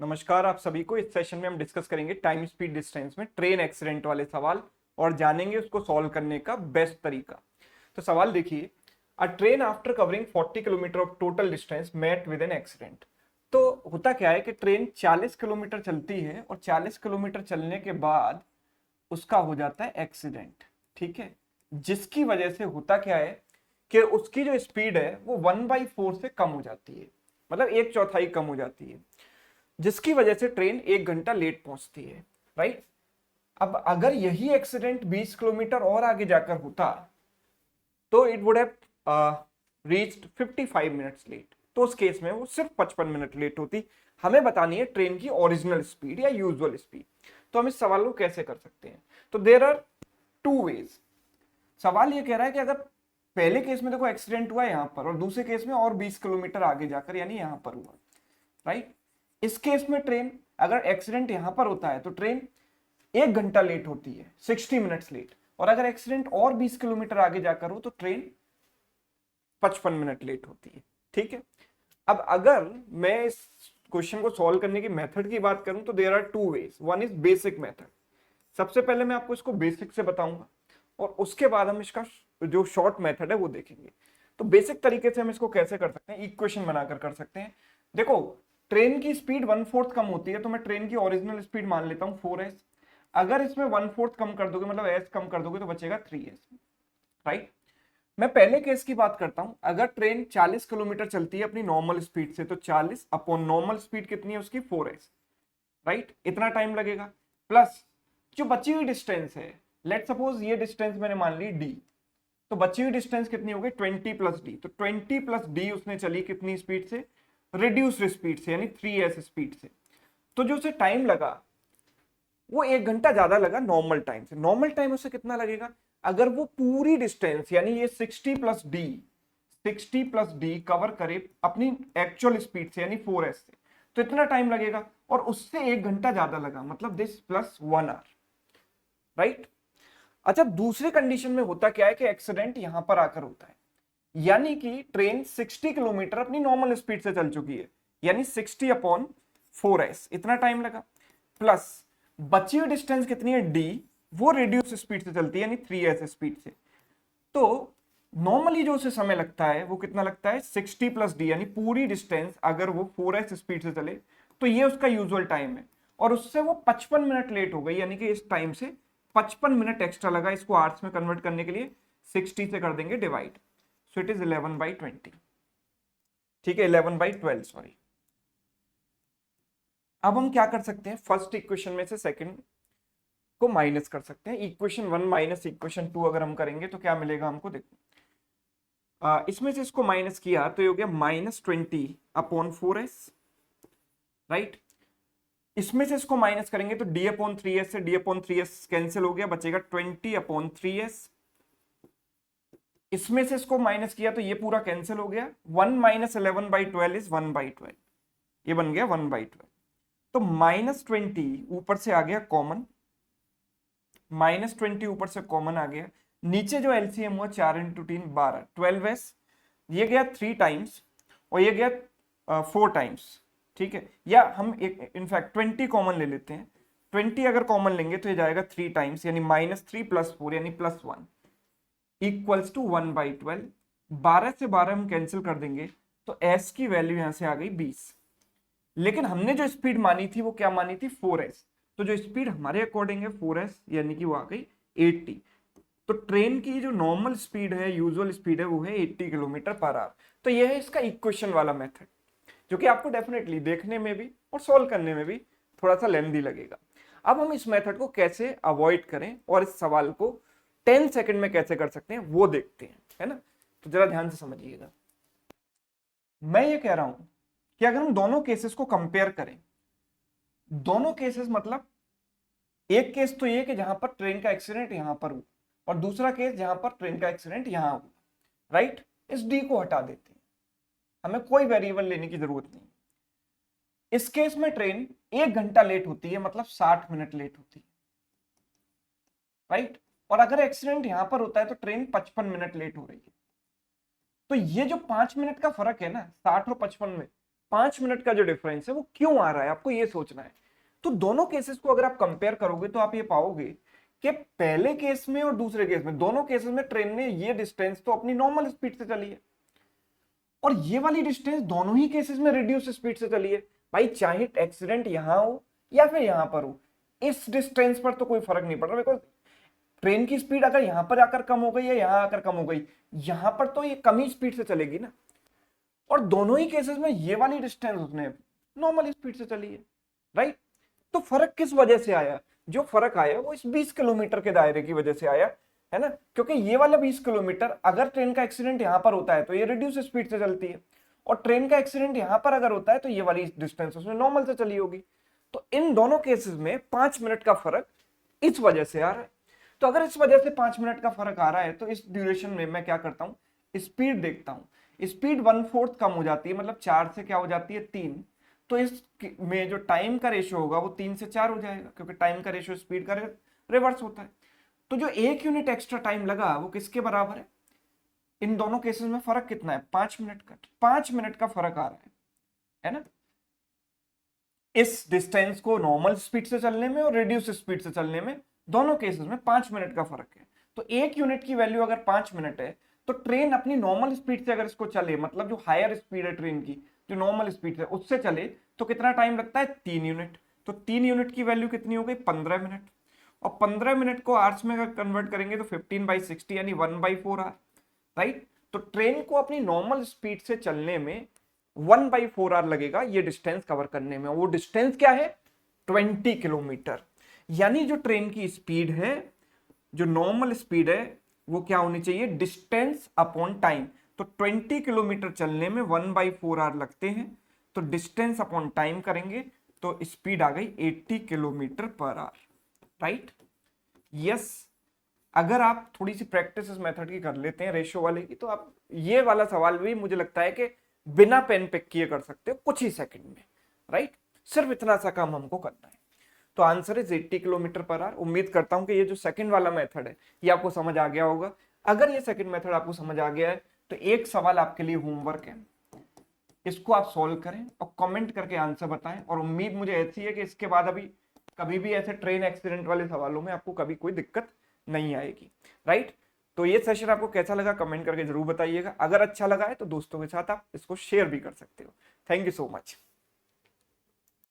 नमस्कार आप सभी को। इस सेशन में हम डिस्कस करेंगे टाइम स्पीड डिस्टेंस में ट्रेन एक्सीडेंट वाले सवाल और जानेंगे उसको सॉल्व करने का बेस्ट तरीका। तो सवाल देखिए, a train after covering 40 kilometre of total distance met with an accident. तो होता क्या है कि ट्रेन 40 किलोमीटर चलती है और 40 किलोमीटर चलने के बाद उसका हो जाता है एक्सीडेंट। ठीक है, जिसकी वजह से होता क्या है कि उसकी जो स्पीड है वो 1/4 से कम हो जाती है, मतलब एक चौथाई कम हो जाती है, जिसकी वजह से ट्रेन 1 घंटा लेट पहुंचती है। राइट। अब अगर यही एक्सीडेंट 20 किलोमीटर और आगे जाकर होता तो it would have reached 55 minutes late. तो उस केस में वो सिर्फ 55 मिनट लेट होती। हमें बतानी है ट्रेन की ओरिजिनल स्पीड या यूजुअल स्पीड। तो हम इस सवाल को कैसे कर सकते हैं? तो देयर आर टू वेज। सवाल ये कह रहा है कि अगर पहले केस में देखो एक्सीडेंट हुआ यहां पर और दूसरे केस में और 20 किलोमीटर आगे जाकर यानी यहां पर हुआ। राइट। इस केस में ट्रेन अगर एक्सीडेंट यहां पर होता है तो ट्रेन 1 घंटा लेट होती है, 60 मिनट्स लेट। और अगर एक्सीडेंट और 20 किलोमीटर आगे जाकर हो तो ट्रेन 55 मिनट लेट होती है। ठीक है। अब अगर मैं इस क्वेश्चन को सॉल्व करने की मेथड की बात करूं तो there are two ways. One is basic method. सबसे पहले मैं आपको इसको बेसिक से बताऊंगा और उसके बाद हम इसका जो शॉर्ट मेथड है वो देखेंगे। तो बेसिक तरीके से हम इसको कैसे कर सकते हैं, इक्वेशन बनाकर कर सकते हैं। देखो, ट्रेन की स्पीड 1/4 कम होती है तो मैं ट्रेन की ओरिजिनल स्पीड मान लेता हूं 4s। अगर इसमें 1/4 कम कर दोगे, मतलब s कम कर दोगे, तो बचेगा 3s। राइट। मैं पहले केस की बात करता हूं। अगर ट्रेन 40 किलोमीटर चलती है अपनी नॉर्मल स्पीड से तो 40 अपॉन नॉर्मल स्पीड कितनी है उसकी 4s। राइट, इतना टाइम लगेगा। प्लस जो बची हुई डिस्टेंस है, लेट सपोज ये डिस्टेंस मैंने मान ली d, तो बची हुई डिस्टेंस कितनी हो गई 20 प्लस डी। तो 20 प्लस डी उसने चली कितनी स्पीड से? रिड्यूस्ड स्पीड से, यानी 3s स्पीड से। तो जो उसे टाइम लगा वो 1 घंटा ज्यादा लगा नॉर्मल टाइम से। नॉर्मल टाइम उसे कितना लगेगा? अगर वो पूरी डिस्टेंस यानी ये 60 प्लस डी कवर करे अपनी एक्चुअल स्पीड से यानी 4s से, तो इतना टाइम लगेगा। और उससे 1 घंटा ज्यादा लगा, मतलब दिस प्लस 1 आवर। राइट। अच्छा, दूसरे कंडीशन में होता क्या है कि एक्सीडेंट यहां पर आकर होता है, यानी कि ट्रेन 60 किलोमीटर अपनी नॉर्मल स्पीड से चल चुकी है, यानी 60 अपॉन 4s, इतना टाइम लगा। प्लस बची हुई डिस्टेंस कितनी है d, वो रिड्यूस स्पीड से चलती है यानी 3s स्पीड से। तो नॉर्मली जो उसे समय लगता है वो कितना लगता है? 60 प्लस डी, यानी पूरी डिस्टेंस अगर वो 4s स्पीड से चले तो ये उसका यूजुअल टाइम है। और उससे वो 55 मिनट लेट हो गई, यानी कि इस टाइम से 55 मिनट एक्स्ट्रा लगा। इसको आवर्स में कन्वर्ट करने के लिए 60 से कर देंगे डिवाइड, सो इट इज 11/20। ठीक है, 11/12 सॉरी। अब हम क्या कर सकते हैं, फर्स्ट इक्वेशन में से सेकंड को माइनस कर सकते हैं। इक्वेशन 1 माइनस इक्वेशन 2 अगर हम करेंगे तो क्या मिलेगा हमको? देखो, इसमें से इसको माइनस किया तो ये हो गया -20/4s। राइट। इसमें से इसको माइनस करेंगे तो d/3s से d/3s कैंसिल हो गया, बचेगा 20/3s। इसमें से इसको माइनस किया तो ये पूरा कैंसिल हो गया। 1 माइनस 11/12 इज 1/12, ये बन गया 1/12। तो -20 ऊपर से आ गया कॉमन, -20 ऊपर से कॉमन आ गया। नीचे जो एलसीएम हुआ 4 × 3 12, 12s, ये गया 3 टाइम्स और ये गया 4 टाइम्स। ठीक है, या हम एक इनफैक्ट 20 कॉमन ले लेते हैं। 20 अगर कॉमन लेंगे तो ये जाएगा 3 टाइम्स, यानी -3 + 4 यानी +1 इक्वल्स टू 1/12। 12 से 12 हम कैंसिल कर देंगे तो s की वैल्यू यहां से आ गई 20। लेकिन हमने जो स्पीड मानी थी वो क्या मानी थी? 4s। तो जो स्पीड हमारे अकॉर्डिंग है 4s, यानी कि वो आ गई 80। तो ट्रेन की जो नॉर्मल स्पीड है, यूजुअल स्पीड है, वो है 80 किलोमीटर पर आवर। तो यह है इसका इक्वेशन वाला मेथड, जो कि आपको डेफिनेटली देखने में भी और सॉल्व करने में भी थोड़ा सा लेंदी लगेगा। अब हम इस मेथड को कैसे अवॉइड करें और इस सवाल को 10 सेकंड में कैसे कर सकते हैं वो देखते हैं, है ना। तो जरा ध्यान से समझिएगा। मैं ये कह रहा हूं कि अगर हम दोनों केसेस को कंपेयर करें, दोनों केसेस मतलब एक केस तो ये कि जहां पर ट्रेन का एक्सीडेंट यहां पर हुआ और दूसरा केस जहां पर ट्रेन का एक्सीडेंट यहां हुआ। राइट। इस डी को हटा देते हैं, हमें कोई वेरिएबल लेने की जरूरत नहीं। इस केस में ट्रेन 1 घंटा लेट होती है, मतलब 60 मिनट लेट होती है। राइट। और अगर एक्सीडेंट यहां पर होता है तो ट्रेन 55 मिनट लेट हो रही है। तो ये जो 5 मिनट का फर्क है ना 60 और 55 में, 5 मिनट का जो डिफरेंस है वो क्यों आ रहा है, आपको ये सोचना है। तो दोनों केसेस को अगर आप कंपेयर करोगे तो आप ये पाओगे कि पहले केस में और दूसरे केस में, दोनों केसेस में ट्रेन ने ये डिस्टेंस तो अपनी नॉर्मल स्पीड से चली है, और ये वाली डिस्टेंस दोनों ही केसेस में रिड्यूस स्पीड से चली है। भाई चाहे एक्सीडेंट यहां हो या फिर यहां पर हो, इस डिस्टेंस पर तो कोई फर्क नहीं पड़ रहा, बिकॉज ट्रेन की स्पीड अगर यहां पर आकर कम हो गई या यहां आकर कम हो गई, यहां पर तो ये कम ही स्पीड से चलेगी ना। और दोनों ही केसेस में ये वाली डिस्टेंस उसने नॉर्मल स्पीड से चली है, राइट। तो फर्क किस वजह से आया, जो फर्क आया वो इस 20 किलोमीटर के दायरे की वजह से आया, है ना। क्योंकि ये वाला 20 किलोमीटर अगर ट्रेन का एक्सीडेंट यहां पर होता है तो ये रिड्यूस स्पीड से चलती है, और ट्रेन का एक्सीडेंट यहां पर अगर होता है तो ये वाली डिस्टेंस उसमें नॉर्मल से चली होगी। तो इन दोनों केसेस में 5 मिनट का फर्क इस वजह से आ रहा है। तो अगर इस वजह से 5 मिनट का फर्क आ रहा है तो इस ड्यूरेशन में मैं क्या करता हूं, स्पीड देखता हूं। स्पीड 1/4 कम हो जाती है, मतलब 4 से क्या हो जाती है 3। तो इस में जो टाइम का रेशियो होगा वो 3 से 4 हो जाएगा, क्योंकि टाइम का रेशियो स्पीड का रिवर्स होता है। तो जो 1 यूनिट एक्स्ट्रा टाइम लगा वो किसके बराबर है, इन दोनों केसेस में फर्क कितना है, 5 मिनट का। 5 मिनट का फर्क आ रहा है ना। इस डिस्टेंस को नॉर्मल स्पीड से चलने में और रिड्यूस स्पीड से चलने में, दोनों केसेस में 5 मिनट का फर्क है। तो 1 यूनिट की वैल्यू अगर 5 मिनट है, तो ट्रेन अपनी नॉर्मल स्पीड से अगर इसको चले, मतलब जो हायर स्पीड है ट्रेन की, जो नॉर्मल स्पीड है उससे चले, तो कितना टाइम लगता है, 3 यूनिट। तो 3 यूनिट की वैल्यू कितनी हो गई, 15 मिनट। और 15 मिनट को आवर्स में अगर कन्वर्ट करेंगे तो 15/60 यानी 1/4 आवर, राइट। तो ट्रेन को अपनी नॉर्मल स्पीड से चलने में 1/4 आवर लगेगा ये डिस्टेंस कवर करने में। वो डिस्टेंस क्या है, 20 किलोमीटर। यानी जो ट्रेन की स्पीड है, जो नॉर्मल स्पीड है, वो क्या होनी चाहिए, डिस्टेंस अपॉन टाइम। तो 20 किलोमीटर चलने में 1/4 आवर लगते हैं, तो डिस्टेंस अपॉन टाइम करेंगे तो स्पीड आ गई 80 kilometre per hour, right. Yes, अगर आप थोड़ी सी प्रैक्टिस इस मेथड की कर लेते हैं रेशियो वाले की, तो आप ये वाला सवाल भी मुझे लगता है कि बिना पेन पिक किए कर सकते हो कुछ ही सेकंड में, राइट। सिर्फ इतना सा काम हमको करना है। तो answer is 80 kilometre per hour. उम्मीद करता हूं कि ये जो सेकंड वाला मेथड है ये आपको समझ आ गया होगा। अगर ये सेकंड मेथड आपको समझ आ गया है तो एक सवाल आपके लिए होमवर्क है, इसको आप सॉल्व करें और कमेंट करके आंसर बताएं। और उम्मीद मुझे ऐसी है कि इसके बाद अभी कभी भी ऐसे ट्रेन एक्सीडेंट वाले सवालों में आपको कभी कोई दिक्कत नहीं आएगी, राइट। तो ये सेशन आपको कैसा लगा कमेंट करके जरूर बताइएगा। अगर अच्छा लगा है तो दोस्तों के साथ आप इसको शेयर भी कर सकते हो। Thank you so much.